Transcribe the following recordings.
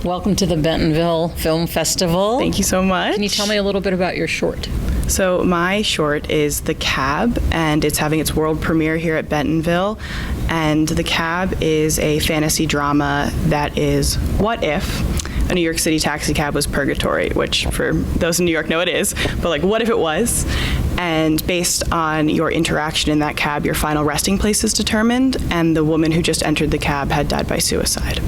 Welcome to the Bentonville Film Festival. Thank you so much. Can you tell me a little bit about your short? So my short is The Cab, and it's having its world premiere here at Bentonville. And The Cab is a fantasy drama that is what if a New York City taxicab was purgatory, which for those in New York know it is, but like what if it was? And based on your interaction in that cab, your final resting place is determined, and the woman who just entered the cab had died by suicide.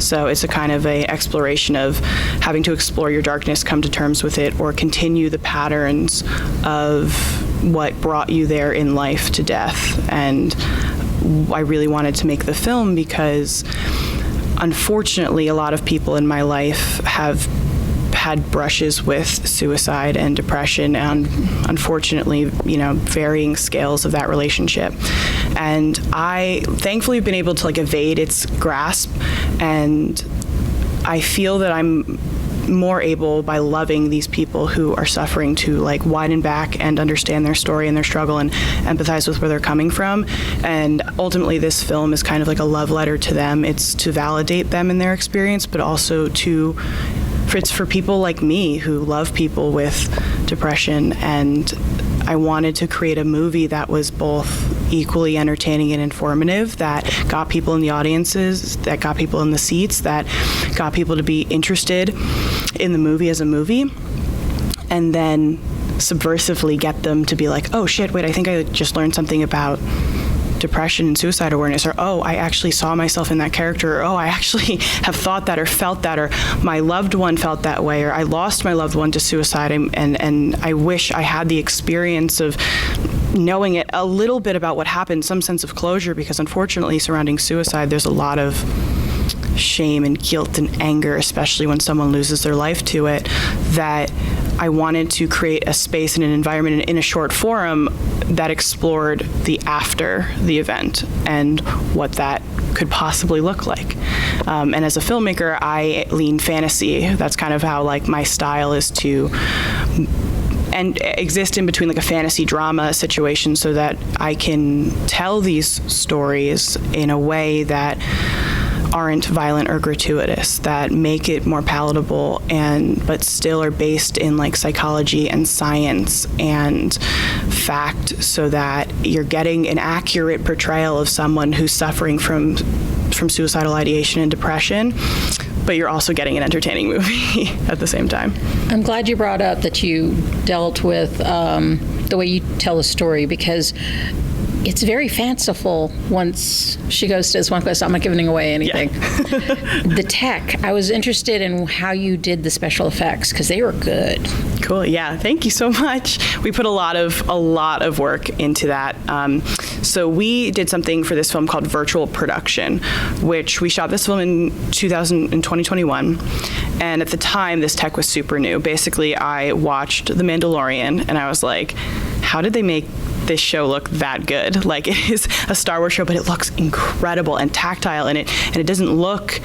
So it's a kind of a exploration of having to explore your darkness, come to terms with it, or continue the patterns of what brought you there in life to death. And I really wanted to make the film because unfortunately a lot of people in my life have had brushes with suicide and depression, and unfortunately, varying scales of that relationship. And I thankfully have been able to evade its grasp, and I feel that I'm more able by loving these people who are suffering to widen back and understand their story and their struggle and empathize with where they're coming from. And ultimately this film is kind of like a love letter to them. It's to validate them in their experience, but also it's for people like me who love people with depression. And I wanted to create a movie that was both equally entertaining and informative, that got people in the audiences, that got people in the seats, that got people to be interested in the movie as a movie, and then subversively get them to be like, oh shit, wait, I think I just learned something about depression and suicide awareness, or oh, I actually saw myself in that character, or oh, I actually have thought that or felt that, or my loved one felt that way, or I lost my loved one to suicide, and I wish I had the experience of knowing it a little bit about what happened, some sense of closure, because unfortunately surrounding suicide there's a lot of shame and guilt and anger, especially when someone loses their life to it, that I wanted to create a space and an environment in a short forum that explored the after the event and what that could possibly look like. And as a filmmaker, I lean fantasy. That's kind of how my style is to and exist in between a fantasy drama situation, so that I can tell these stories in a way that aren't violent or gratuitous, that make it more palatable, but still are based in psychology and science and fact, so that you're getting an accurate portrayal of someone who's suffering from suicidal ideation and depression, but you're also getting an entertaining movie at the same time. I'm glad you brought up that you dealt with the way you tell a story, because it's very fanciful once she goes to this one place. I'm not giving away anything. Yeah. The tech, I was interested in how you did the special effects, because they were good. Cool. Yeah. Thank you so much. We put a lot of work into that. So we did something for this film called virtual production, which we shot this film in 2021. And at the time, this tech was super new. Basically, I watched The Mandalorian and I was like, how did they make this show look that good? It is a Star Wars show, but it looks incredible and tactile, and it doesn't look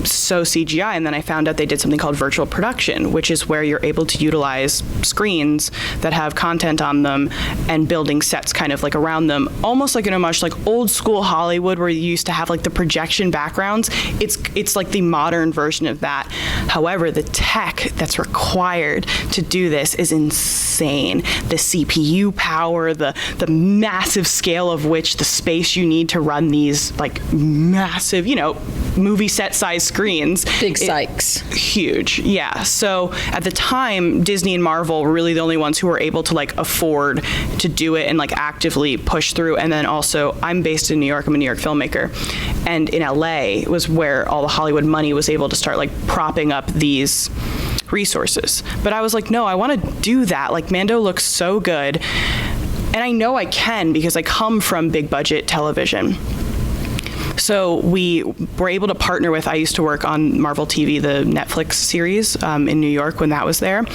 so CGI. And then I found out they did something called virtual production, which is where you're able to utilize screens that have content on them and building sets kind of around them, almost like an homage, old school Hollywood, where you used to have the projection backgrounds. It's like the modern version of that. However, the tech that's required to do this is insane. The CPU power, the massive scale of which the space you need to run these massive, movie set size screens. Big Sykes. Huge, yeah. So at the time, Disney and Marvel were really the only ones who were able to afford to do it and actively push through. And then also, I'm based in New York. I'm a New York filmmaker, and in LA was where all the Hollywood money was able to start propping up these resources. But I was like, no, I want to do that. Mando looks so good, and I know I can because I come from big budget television. So we were able to partner with, I used to work on Marvel TV, the Netflix series in New York when that was there.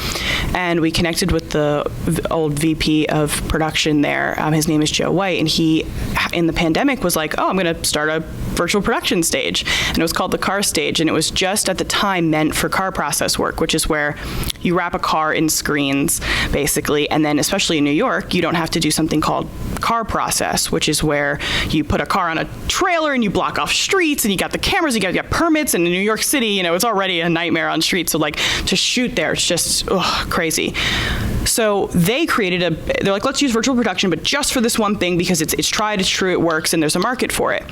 And we connected with the old VP of production there. His name is Joe White. And he, in the pandemic, was like, oh, I'm going to start a virtual production stage. And it was called the Car Stage. And it was just at the time meant for car process work, which is where you wrap a car in screens, basically. And then, especially in New York, you don't have to do something called car process, which is where you put a car on a trailer and you block off streets and you got the cameras, you got permits, and in New York City, it's already a nightmare on streets. So like to shoot there, it's just crazy. So they they're like, let's use virtual production, but just for this one thing, because it's tried, it's true, it works, and there's a market for it.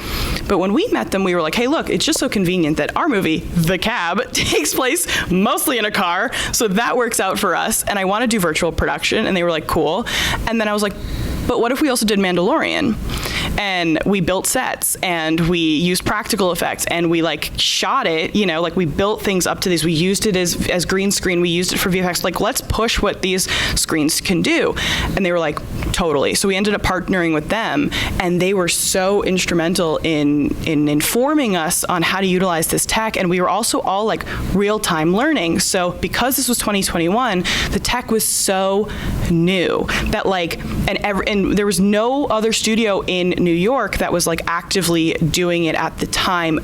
But when we met them, we were like, hey, look, it's just so convenient that our movie, The Cab, takes place mostly in a car, so that works out for us, and I want to do virtual production. And they were like, cool. And then I was like, but what if we also did Mandalorian? And we built sets, and we used practical effects, and we like shot it, like we built things up to these. We used it as green screen. We used it for VFX. Like, let's push what these screens can do. And they were like, totally. So we ended up partnering with them, and they were so instrumental in informing us on how to utilize this tech. And we were also all like real-time learning. So because this was 2021, the tech was so new that like, and there was no other studio in New York that was like actively doing it at the time,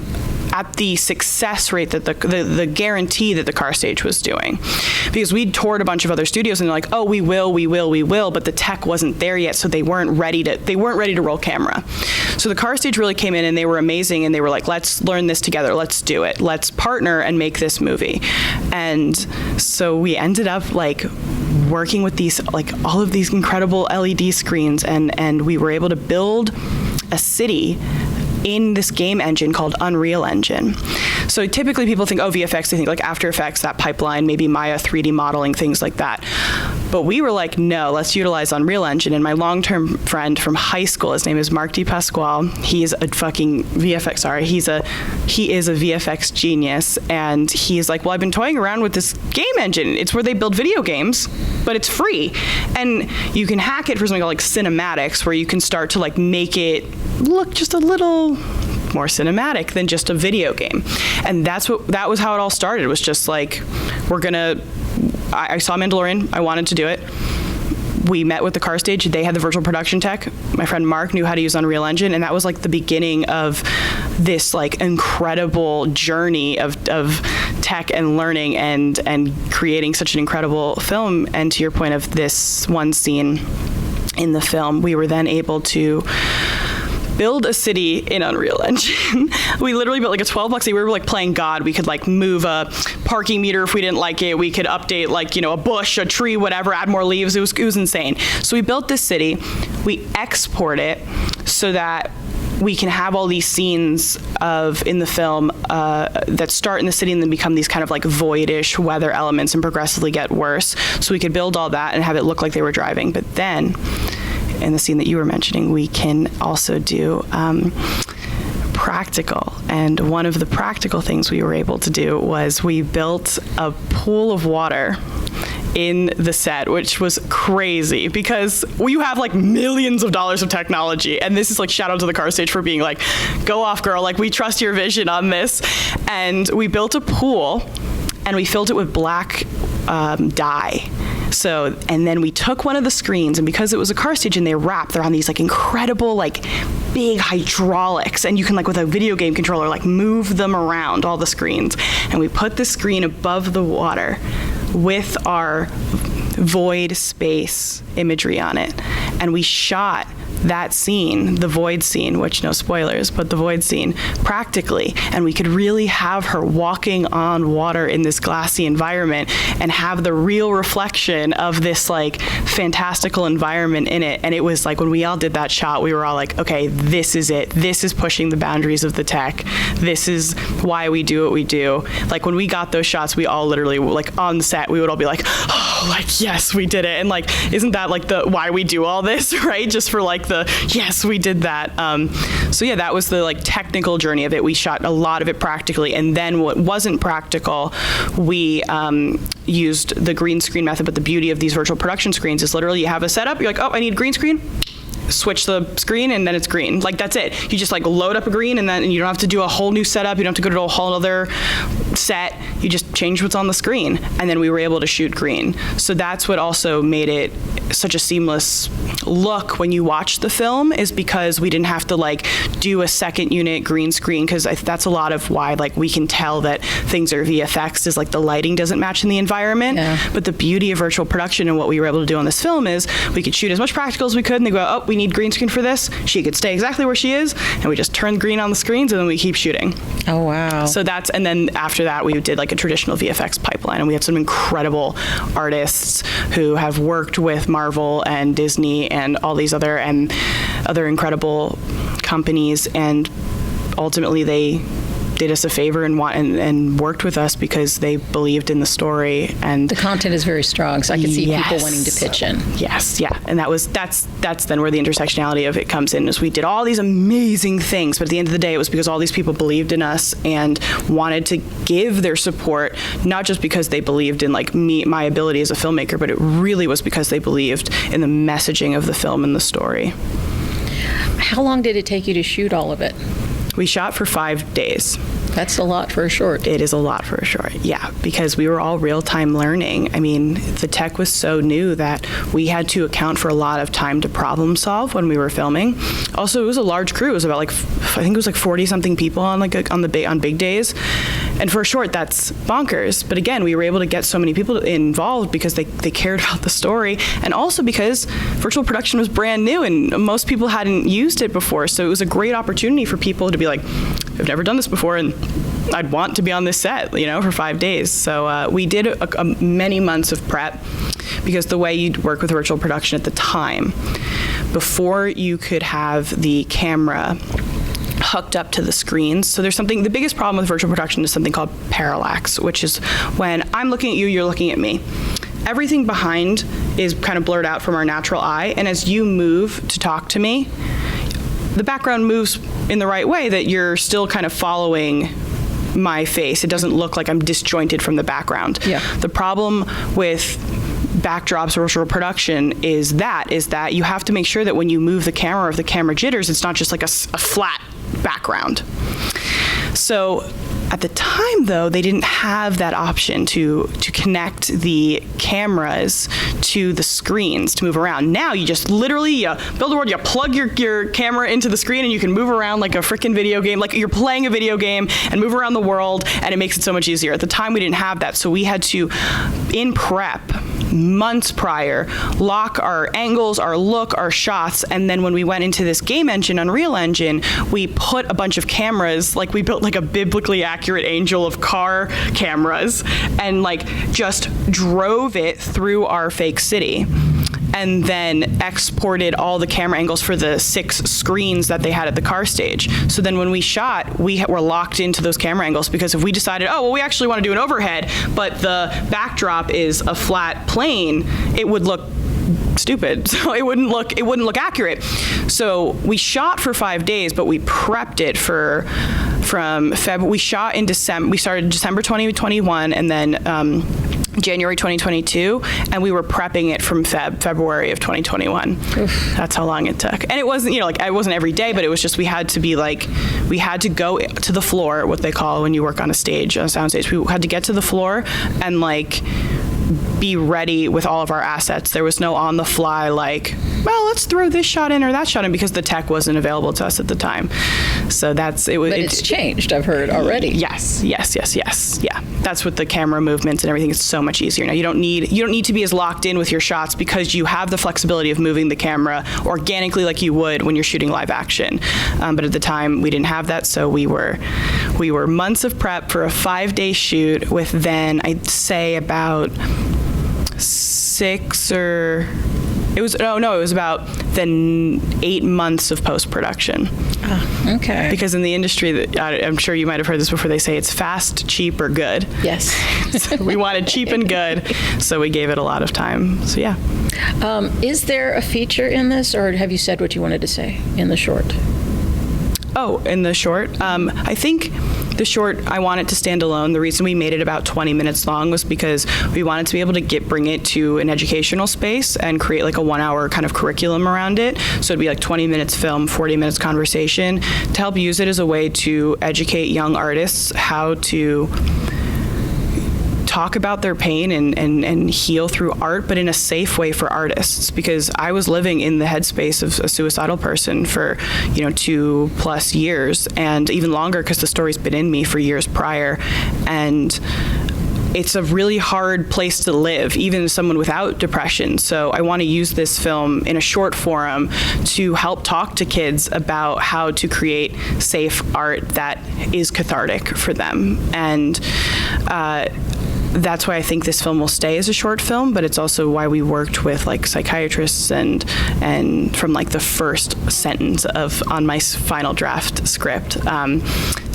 at the success rate that the guarantee that the Car Stage was doing. Because we'd toured a bunch of other studios, and they're like, oh, we will, but the tech wasn't there yet, so they weren't ready to roll camera. So the Car Stage really came in, and they were amazing, and they were like, let's learn this together, let's do it, let's partner and make this movie. And so we ended up like working with these, like all of these incredible LED screens, and we were able to build a city in this game engine called Unreal Engine. So typically people think, oh, VFX, they think like After Effects, that pipeline, maybe Maya 3D modeling, things like that. But we were like, no, let's utilize Unreal Engine. And my long-term friend from high school, his name is Mark DePasquale. He's a fucking VFX, he is a VFX genius. And he's like, well, I've been toying around with this game engine. It's where they build video games, but it's free. And you can hack it for something called like cinematics, where you can start to like make it look just a little more cinematic than just a video game. And that was how it all started. It was just like, I saw Mandalorian, I wanted to do it. We met with the Car Stage, they had the virtual production tech. My friend Mark knew how to use Unreal Engine, and that was like the beginning of this like incredible journey of tech and learning and creating such an incredible film. And to your point of this one scene in the film, we were then able to build a city in Unreal Engine. We literally built like a 12-block city. We were like playing God. We could like move a parking meter if we didn't like it. We could update like, a bush, a tree, whatever, add more leaves. It was insane. So we built this city. We export it so that we can have all these scenes in the film that start in the city and then become these kind of like voidish weather elements and progressively get worse. So we could build all that and have it look like they were driving. But then, in the scene that you were mentioning, we can also do practical. And one of the practical things we were able to do was we built a pool of water in the set, which was crazy because you have like millions of dollars of technology, and this is like shout out to the Car Stage for being like, go off girl, like we trust your vision on this. And we built a pool and we filled it with black dye. So, and then we took one of the screens, and because it was a Car Stage and they're on these like incredible like big hydraulics, and you can like with a video game controller like move them around all the screens, and we put the screen above the water with our void space imagery on it, and we shot that scene, the void scene, which no spoilers, but the void scene practically, and we could really have her walking on water in this glassy environment and have the real reflection of this like fantastical environment in it. And it was like when we all did that shot, we were all like, okay, this is it. This is pushing the boundaries of the tech. This is why we do what we do. Like when we got those shots, we all literally like on the set, we would all be like, oh, like, yes, we did it. And like, isn't that like the why we do all this, right? Just for like yes, we did that. So yeah, that was the like technical journey of it. We shot a lot of it practically, and then what wasn't practical, we used the green screen method. But the beauty of these virtual production screens is literally you have a setup, you're like, oh, I need a green screen, switch the screen, and then it's green. Like that's it. You just like load up a green, and then you don't have to do a whole new setup. You don't have to go to a whole other set. You just change what's on the screen, and then we were able to shoot green. So that's what also made it such a seamless look when you watch the film, is because we didn't have to like do a second unit green screen, because that's a lot of why like we can tell that things are VFX is like the lighting doesn't match in the environment. Yeah. But the beauty of virtual production and what we were able to do on this film is we could shoot as much practical as we could, and they go, oh, we need green screen for this, she could stay exactly where she is, and we just turn green on the screens, and then we keep shooting. Oh, wow. So and then after that, we did like a traditional VFX pipeline, and we had some incredible artists who have worked with Marvel and Disney and all these other incredible companies, and ultimately they did us a favor and worked with us because they believed in the story. And the content is very strong, so I can see people wanting to pitch in. Yes, yeah. And that's then where the intersectionality of it comes in, is we did all these amazing things, but at the end of the day, it was because all these people believed in us and wanted to give their support, not just because they believed in like my ability as a filmmaker, but it really was because they believed in the messaging of the film and the story. How long did it take you to shoot all of it? We shot for 5 days. That's a lot for a short. It is a lot for a short, yeah, because we were all real-time learning. I mean, the tech was so new that we had to account for a lot of time to problem solve when we were filming. Also, it was a large crew. It was about I think it was 40-something people on big days. And for a short, that's bonkers. But again, we were able to get so many people involved because they cared about the story, and also because virtual production was brand new and most people hadn't used it before. So it was a great opportunity for people to be like, I've never done this before, and I'd want to be on this set, for 5 days. So we did many months of prep, because the way you'd work with virtual production at the time, before you could have the camera hooked up to the screens. So the biggest problem with virtual production is something called parallax, which is when I'm looking at you, you're looking at me. Everything behind is kind of blurred out from our natural eye, and as you move to talk to me, the background moves in the right way that you're still kind of following my face. It doesn't look like I'm disjointed from the background. Yeah. The problem with backdrops or virtual production is that you have to make sure that when you move the camera, or if the camera jitters, it's not just like a flat background. So at the time, though, they didn't have that option to connect the cameras to the screens to move around. Now you just literally build a world, you plug your camera into the screen, and you can move around like a freaking video game, like you're playing a video game, and move around the world, and it makes it so much easier. At the time, we didn't have that, so we had to, in prep, months prior, lock our angles, our look, our shots, and then when we went into this game engine, Unreal Engine, we put a bunch of cameras, like we built like a biblically accurate angel of car cameras, and like just drove it through our fake city, and then exported all the camera angles for the 6 screens that they had at the car stage. So then when we shot, we were locked into those camera angles, because if we decided, we actually want to do an overhead, but the backdrop is a flat plane, it would look stupid. So it wouldn't look accurate. So we shot for 5 days, but we prepped it from February. We shot in December. We started December 2021, and then January 2022, and we were prepping it from February of 2021. Oof. That's how long it took. And it wasn't, it wasn't every day, but it was just, we had to go to the floor, what they call when you work on a sound stage. We had to get to the floor and be ready with all of our assets. There was no on the fly let's throw this shot in or that shot in, because the tech wasn't available to us at the time. So but it's changed, I've heard already. Yes. Yeah. That's with the camera movements and everything. It's so much easier now. You don't need to be as locked in with your shots, because you have the flexibility of moving the camera organically like you would when you're shooting live action. But at the time we didn't have that, so we were months of prep for a 5-day shoot, with then I'd say about 6 or it was about then 8 months of post-production. Okay. Because in the industry, I'm sure you might have heard this before, they say it's fast, cheap, or good. Yes. So we wanted cheap and good, so we gave it a lot of time. So yeah. Is there a feature in this, or have you said what you wanted to say in the short? Oh, in the short? I think the short, I want it to stand alone. The reason we made it about 20 minutes long was because we wanted to be able to bring it to an educational space and create like a 1-hour kind of curriculum around it. So it'd be like 20 minutes film, 40 minutes conversation, to help use it as a way to educate young artists how to talk about their pain and heal through art, but in a safe way for artists. Because I was living in the headspace of a suicidal person for 2+ years, and even longer, because the story's been in me for years prior. And it's a really hard place to live, even as someone without depression. So I want to use this film in a short form to help talk to kids about how to create safe art that is cathartic for them. And that's why I think this film will stay as a short film, but it's also why we worked with like psychiatrists and from like the first sentence on my final draft script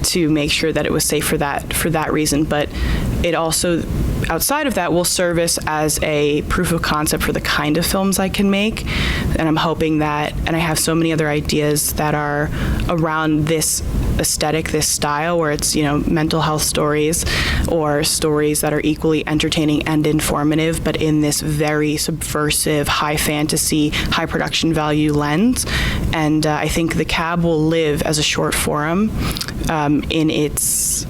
to make sure that it was safe for that reason. But it also, outside of that, will service as a proof of concept for the kind of films I can make. And I'm hoping that, and I have so many other ideas that are around this aesthetic, this style, where it's, mental health stories or stories that are equally entertaining and informative, but in this very subversive, high fantasy, high production value lens. And I think The Cab will live as a short form in its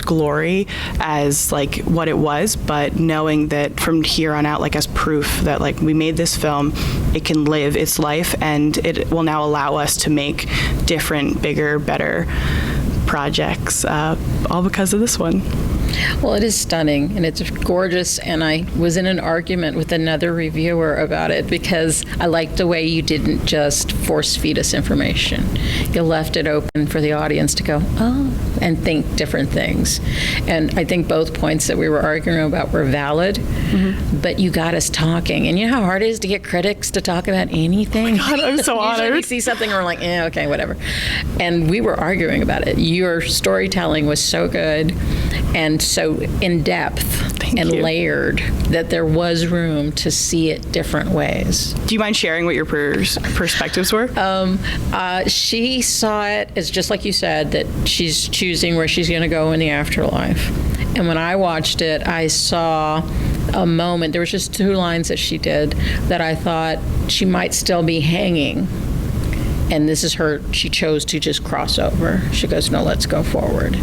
glory as like what it was, but knowing that from here on out, like as proof that like we made this film, it can live its life, and it will now allow us to make different, bigger, better projects, all because of this one. Well, it is stunning and it's gorgeous, and I was in an argument with another reviewer about it because I liked the way you didn't just force feed us information. You left it open for the audience to go, oh, and think different things. And I think both points that we were arguing about were valid, but you got us talking. And you know how hard it is to get critics to talk about anything? Oh my God, I'm so honored. We see something and we're like, okay, whatever. And we were arguing about it. Your storytelling was so good and so in depth and layered that there was room to see it different ways. Do you mind sharing what your perspectives were? She saw it as, just like you said, that she's choosing where she's going to go in the afterlife. And when I watched it, I saw a moment, there was just 2 lines that she did that I thought she might still be hanging. And this is she chose to just cross over. She goes, no, let's go forward.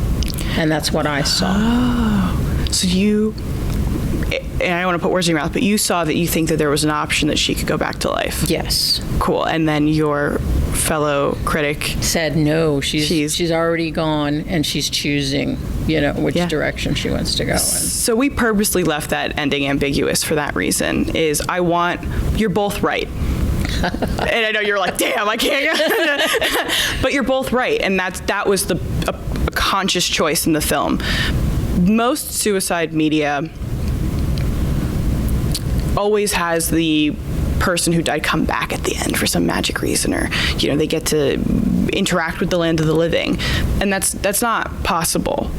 And that's what I saw. Oh, so and I don't want to put words in your mouth, but you saw that you think that there was an option that she could go back to life. Yes. Cool. And then your fellow critic said no, she's already gone and she's choosing, which direction she wants to go in. So we purposely left that ending ambiguous for that reason, you're both right. And I know you're like, damn, I can't. But you're both right. And that was a conscious choice in the film. Most suicide media always has the person who died come back at the end for some magic reason, or they get to interact with the land of the living, and that's not possible.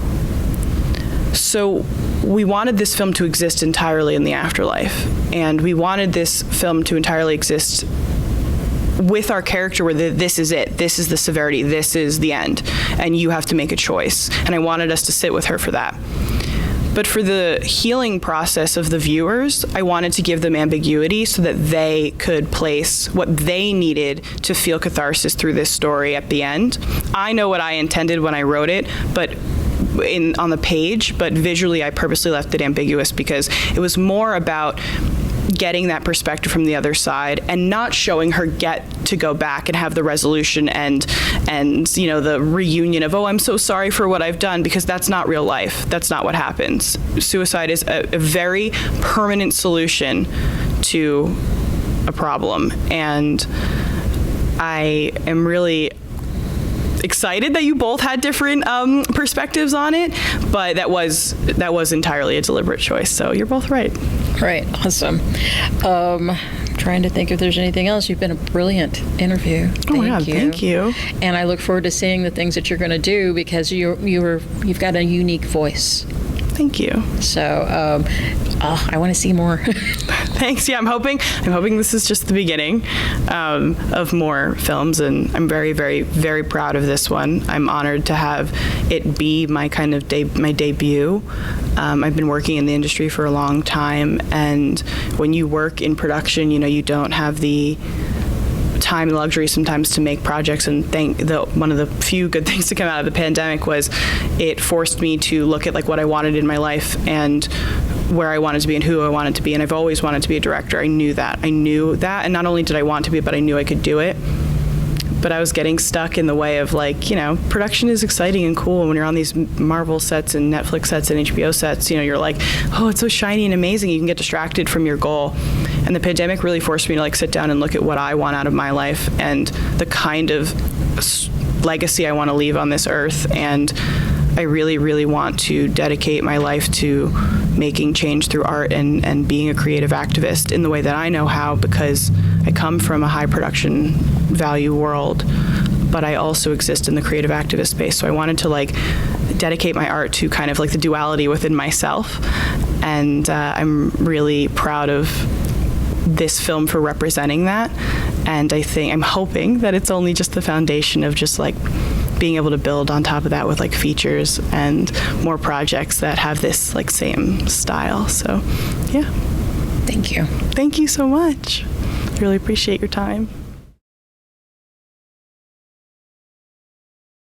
So we wanted this film to exist entirely in the afterlife, and we wanted this film to entirely exist with our character where this is it, this is the severity, this is the end, and you have to make a choice. And I wanted us to sit with her for that. But for the healing process of the viewers, I wanted to give them ambiguity so that they could place what they needed to feel catharsis through this story at the end. I know what I intended when I wrote it, but on the page, but visually I purposely left it ambiguous because it was more about getting that perspective from the other side and not showing her get to go back and have the resolution and the reunion of, oh, I'm so sorry for what I've done, because that's not real life. That's not what happens. Suicide is a very permanent solution to a problem, and I am really excited that you both had different perspectives on it, but that was entirely a deliberate choice. So you're both right. Right. Awesome. Trying to think if there's anything else. You've been a brilliant interview. Thank you. And I look forward to seeing the things that you're going to do, because you've got a unique voice. Thank you. So I want to see more. Thanks. Yeah, I'm hoping this is just the beginning of more films, and I'm very, very, very proud of this one. I'm honored to have it be my kind of my debut. I've been working in the industry for a long time, and when you work in production, you don't have the time and luxury sometimes to make projects, and one of the few good things to come out of the pandemic was it forced me to look at like what I wanted in my life and where I wanted to be and who I wanted to be. And I've always wanted to be a director. I knew that, and not only did I want to be, but I knew I could do it. but I was getting stuck in the way of like, production is exciting and cool. When you're on these Marvel sets and Netflix sets and HBO sets, you're like, oh, it's so shiny and amazing. You can get distracted from your goal. And the pandemic really forced me to like sit down and look at what I want out of my life and the kind of legacy I want to leave on this earth. And I really, really want to dedicate my life to making change through art and being a creative activist in the way that I know how, because I come from a high production value world, but I also exist in the creative activist space. So I wanted to like dedicate my art to kind of like the duality within myself. And I'm really proud of this film for representing that. And I'm hoping that it's only just the foundation of just like being able to build on top of that with like features and more projects that have this like same style. So yeah. Thank you. Thank you so much. Really appreciate your time.